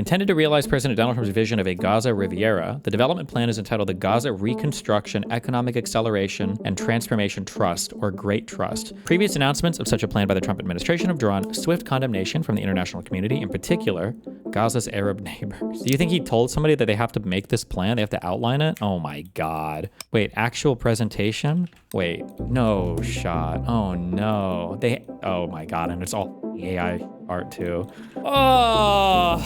Intended to realize President Donald Trump's vision of a Gaza Riviera, the development plan is entitled the Gaza Reconstruction, Economic Acceleration, and Transformation Trust, or Great Trust. Previous announcements of such a plan by the Trump administration have drawn swift condemnation from the international community, in particular, Gaza's Arab neighbors. Do you think he told somebody that they have to make this plan? They have to outline it? Oh my God. Wait, actual presentation? Wait, no shot. Oh no. Oh my God, and it's all AI art too. Oh,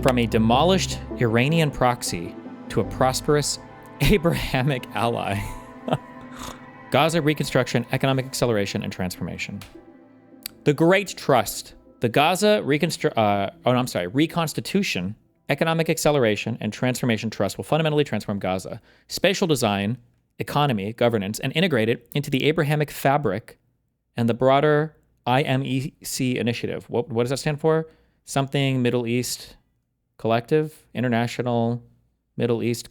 from a demolished Iranian proxy to a prosperous Abrahamic ally. Gaza Reconstruction, Economic Acceleration, and Transformation. The Great Trust. The Gaza Reconstitution, Economic Acceleration, and Transformation Trust will fundamentally transform Gaza, spatial design, economy, governance, and integrate it into the Abrahamic fabric and the broader IMEC initiative. What does that stand for? Something Middle East Collective? International Middle East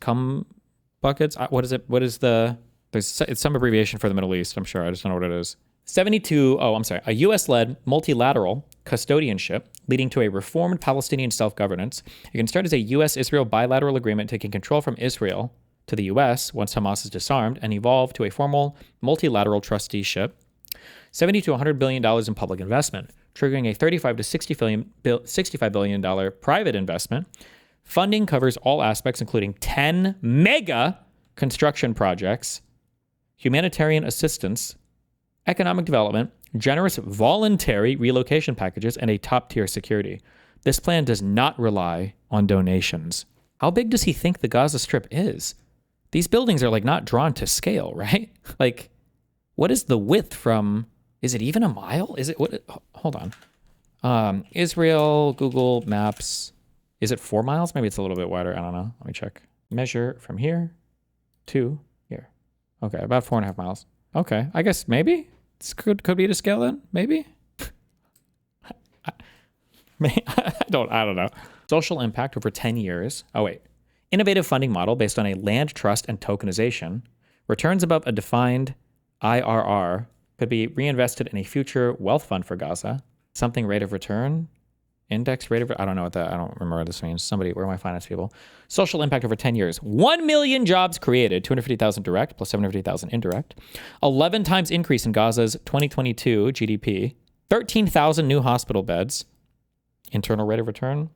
buckets? What is it? It's some abbreviation for the Middle East, I'm sure. I just don't know what it is. A U.S.-led multilateral custodianship leading to a reformed Palestinian self-governance. It can start as a U.S.-Israel bilateral agreement taking control from Israel to the U.S. once Hamas is disarmed and evolve to a formal multilateral trusteeship. $70 to $100 billion in public investment, triggering a $35 to $65 billion private investment. Funding covers all aspects, including 10 mega construction projects, humanitarian assistance, economic development, generous voluntary relocation packages, and a top-tier security. This plan does not rely on donations. How big does he think the Gaza Strip is? These buildings are not drawn to scale, right? What is the width from... Is it even a mile? Is it what? Hold on. Israel, Google Maps. Is it 4 miles? Maybe it's a little bit wider. I don't know. Let me check. Measure from here to here. Okay, about 4.5 miles. Okay, I guess maybe this could be to scale then. Maybe. I don't know. Social impact over 10 years. Oh wait. Innovative funding model based on a land trust and tokenization. Returns above a defined IRR. Could be reinvested in a future wealth fund for Gaza. Something rate of return, index rate of, I don't know I don't remember what this means. Where are my finance people? Social impact over 10 years. 1 million jobs created, 250,000 direct plus 750,000 indirect. 11 times increase in Gaza's 2022 GDP. 13,000 new hospital beds. Internal rate of return.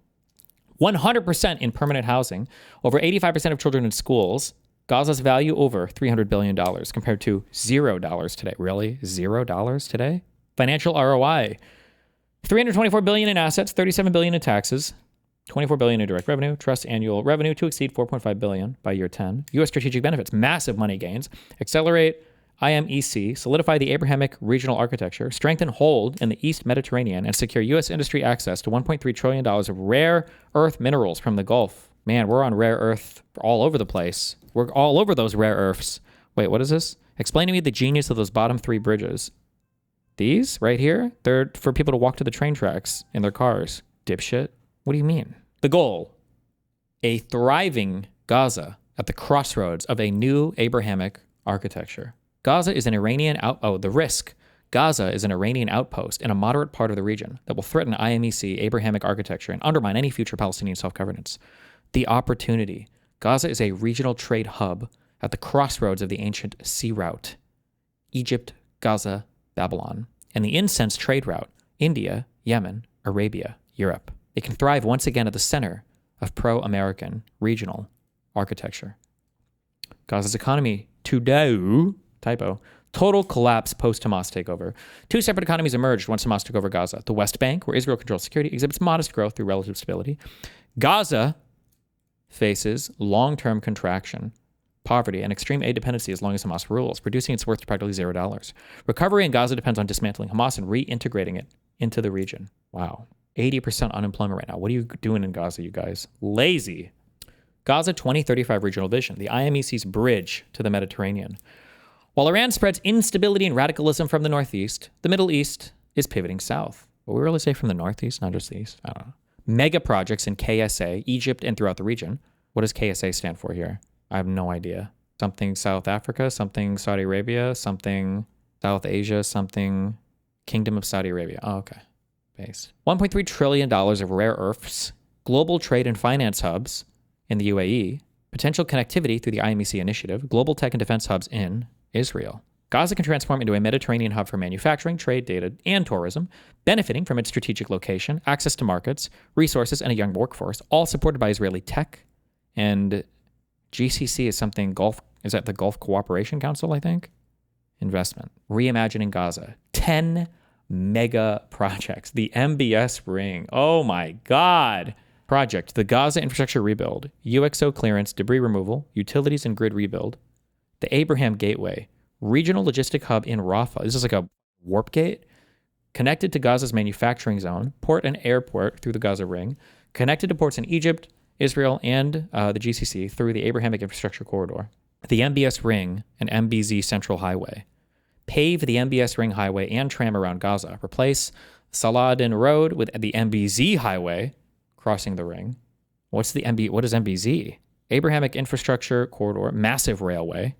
100% in permanent housing. Over 85% of children in schools. Gaza's value over $300 billion compared to $0 today. Really? $0 today? Financial ROI. $324 billion in assets, $37 billion in taxes, $24 billion in direct revenue, trust annual revenue to exceed $4.5 billion by year 10. U.S. strategic benefits, massive money gains, accelerate IMEC, solidify the Abrahamic regional architecture, strengthen hold in the East Mediterranean, and secure U.S. industry access to $1.3 trillion of rare earth minerals from the Gulf. Man, we're on rare earth all over the place. We're all over those rare earths. Wait, what is this? Explain to me the genius of those bottom 3 bridges. These right here, they're for people to walk to the train tracks in their cars. Dipshit. What do you mean? The goal, a thriving Gaza at the crossroads of a new Abrahamic architecture. Gaza is an Iranian the risk. Gaza is an Iranian outpost in a moderate part of the region that will threaten IMEC Abrahamic architecture and undermine any future Palestinian self-governance. The opportunity. Gaza is a regional trade hub at the crossroads of the ancient sea route. Egypt, Gaza, Babylon. And the incense trade route. India, Yemen, Arabia, Europe. It can thrive once again at the center of pro-American regional architecture. Gaza's economy today, total collapse post-Hamas takeover. 2 separate economies emerged once Hamas took over Gaza. The West Bank, where Israel controls security, exhibits modest growth through relative stability. Gaza faces long-term contraction, poverty, and extreme aid dependency as long as Hamas rules, reducing its worth to practically $0. Recovery in Gaza depends on dismantling Hamas and reintegrating it into the region. Wow. 80% unemployment right now. What are you doing in Gaza, you guys? Lazy. Gaza 2035 regional vision, the IMEC's bridge to the Mediterranean. While Iran spreads instability and radicalism from the northeast, the Middle East is pivoting south. Will we really say from the northeast, not just the east? I don't know. Mega projects in KSA, Egypt, and throughout the region. What does KSA stand for here? I have no idea. Something South Africa, something Saudi Arabia, something South Asia, something Kingdom of Saudi Arabia. Oh, okay. Base. $1.3 trillion of rare earths global trade and finance hubs in the UAE, potential connectivity through the IMEC initiative, global tech and defense hubs in Israel. Gaza can transform into a Mediterranean hub for manufacturing, trade, data, and tourism, benefiting from its strategic location, access to markets, resources, and a young workforce, all supported by Israeli tech. And GCC is something is that the Gulf Cooperation Council, I think? Investment. Reimagining Gaza. 10 mega projects. The MBS ring. Oh my God. Project. The Gaza infrastructure rebuild. UXO clearance, debris removal, utilities and grid rebuild. The Abraham Gateway. Regional logistic hub in Rafah. This is like a warp gate. Connected to Gaza's manufacturing zone, port and airport through the Gaza ring. Connected to ports in Egypt, Israel, and the GCC through the Abrahamic Infrastructure Corridor. The MBS Ring and MBZ Central Highway. Pave the MBS Ring Highway and tram around Gaza. Replace Saladin Road with the MBZ Highway crossing the ring. What is MBZ? Abrahamic Infrastructure Corridor, massive railway,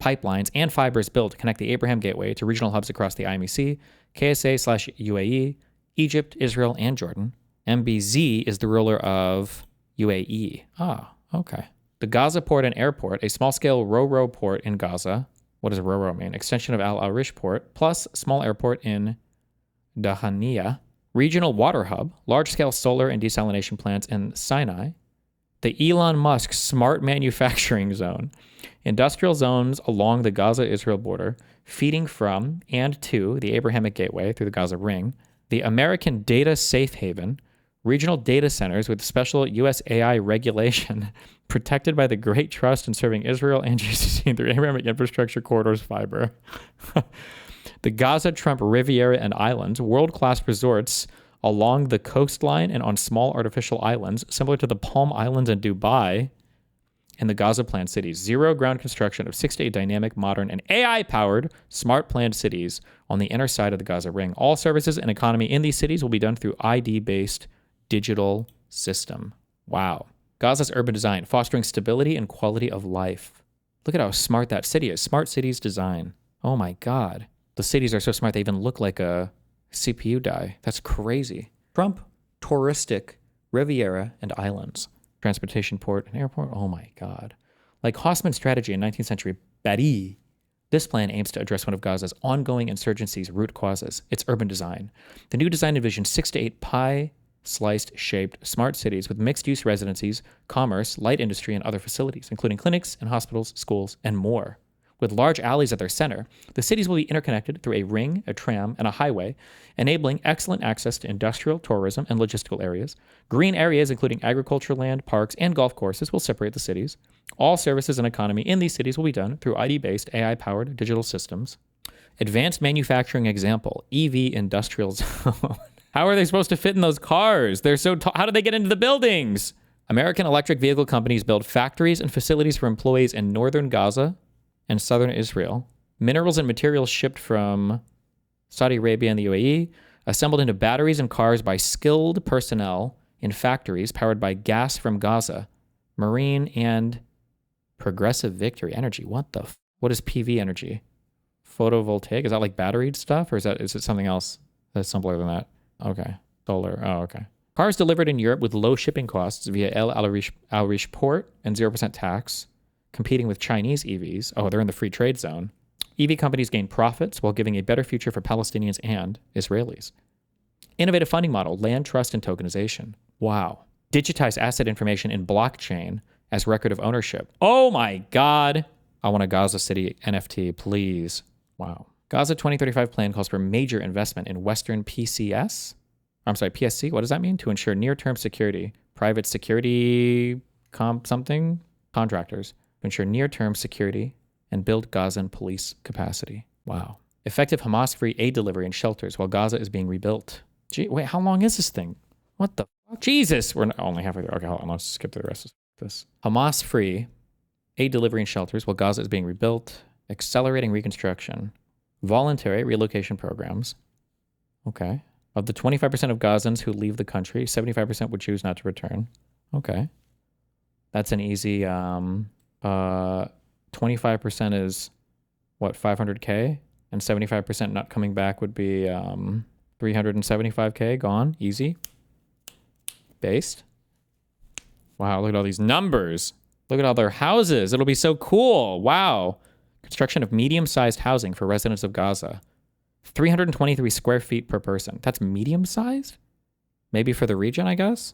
pipelines, and fibers built to connect the Abraham Gateway to regional hubs across the IMEC, KSA/UAE, Egypt, Israel, and Jordan. MBZ is the ruler of UAE. Ah, okay. The Gaza port and airport, a small-scale ro-ro port in Gaza. What does ro-ro mean? Extension of Al Arish port, plus small airport in Dahaniya. Regional water hub, large-scale solar and desalination plants in Sinai. The Elon Musk smart manufacturing zone. Industrial zones along the Gaza-Israel border, feeding from and to the Abrahamic Gateway through the Gaza Ring. The American Data Safe Haven. Regional data centers with special U.S. AI regulation protected by the Great Trust in serving Israel and GCC through Abrahamic Infrastructure Corridors fiber. The Gaza Trump Riviera and Islands, world-class resorts along the coastline and on small artificial islands, similar to the Palm Islands and Dubai and the Gaza planned cities. Zero ground construction of 6 to 8 dynamic, modern, and AI-powered smart planned cities on the inner side of the Gaza Ring. All services and economy in these cities will be done through ID-based digital system. Wow. Gaza's urban design, fostering stability and quality of life. Look at how smart that city is. Smart cities design. Oh my God. The cities are so smart they even look like a CPU die. That's crazy. Trump, touristic, Riviera, and islands. Transportation port and airport. Oh my God. Like Haussmann's strategy in 19th century Paris, this plan aims to address one of Gaza's ongoing insurgency's root causes, its urban design. The new design envisions 6 to 8 pie-sliced shaped smart cities with mixed-use residencies, commerce, light industry, and other facilities, including clinics and hospitals, schools, and more. With large alleys at their center, the cities will be interconnected through a ring, a tram, and a highway, enabling excellent access to industrial, tourism, and logistical areas. Green areas, including agricultural land, parks, and golf courses, will separate the cities. All services and economy in these cities will be done through ID-based, AI-powered digital systems. Advanced manufacturing example, EV industrial zone. How are they supposed to fit in those cars? They're so tall. How do they get into the buildings? American electric vehicle companies build factories and facilities for employees in northern Gaza and southern Israel. Minerals and materials shipped from Saudi Arabia and the UAE, assembled into batteries and cars by skilled personnel in factories powered by gas from Gaza, marine, and progressive victory energy. What is PV energy? Photovoltaic? Is that like battery stuff, or is it something else that's simpler than that? Okay. Solar. Oh, okay. Cars delivered in Europe with low shipping costs via El Arish port and 0% tax, competing with Chinese EVs. Oh, they're in the free trade zone. EV companies gain profits while giving a better future for Palestinians and Israelis. Innovative funding model, land trust and tokenization. Wow. Digitize asset information in blockchain as record of ownership. Oh my God. I want a Gaza City NFT, please. Wow. Gaza 2035 plan calls for major investment in Western PSC. What does that mean? To ensure near-term security. Private security contractors. To ensure near-term security and build Gazan police capacity. Wow. Effective Hamas-free aid delivery in shelters while Gaza is being rebuilt. Gee, wait, how long is this thing? What the fuck? Jesus! We're only halfway through. Okay, hold on. Let's skip to the rest of this. Hamas-free aid delivery in shelters while Gaza is being rebuilt. Accelerating reconstruction. Voluntary relocation programs. Okay. Of the 25% of Gazans who leave the country, 75% would choose not to return. Okay. That's an easy... 25% is what, 500K, and 75% not coming back would be 375K gone, easy. Based. Wow, look at all these numbers. Look at all their houses. It'll be so cool. Wow. Construction of medium-sized housing for residents of Gaza. 323 square feet per person. That's medium-sized? Maybe for the region, I guess?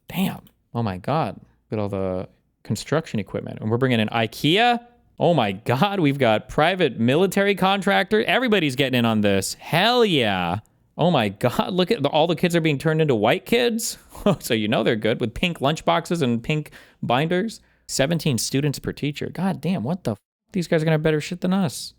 Damn. Oh my God. Look at all the construction equipment. And we're bringing in IKEA. Oh my God. We've got private military contractor. Everybody's getting in on this. Hell yeah. Oh my God. Look at all the kids are being turned into white kids. So you know they're good with pink lunchboxes and pink binders. 17 students per teacher. God damn, what the f? These guys are going to have better shit than us.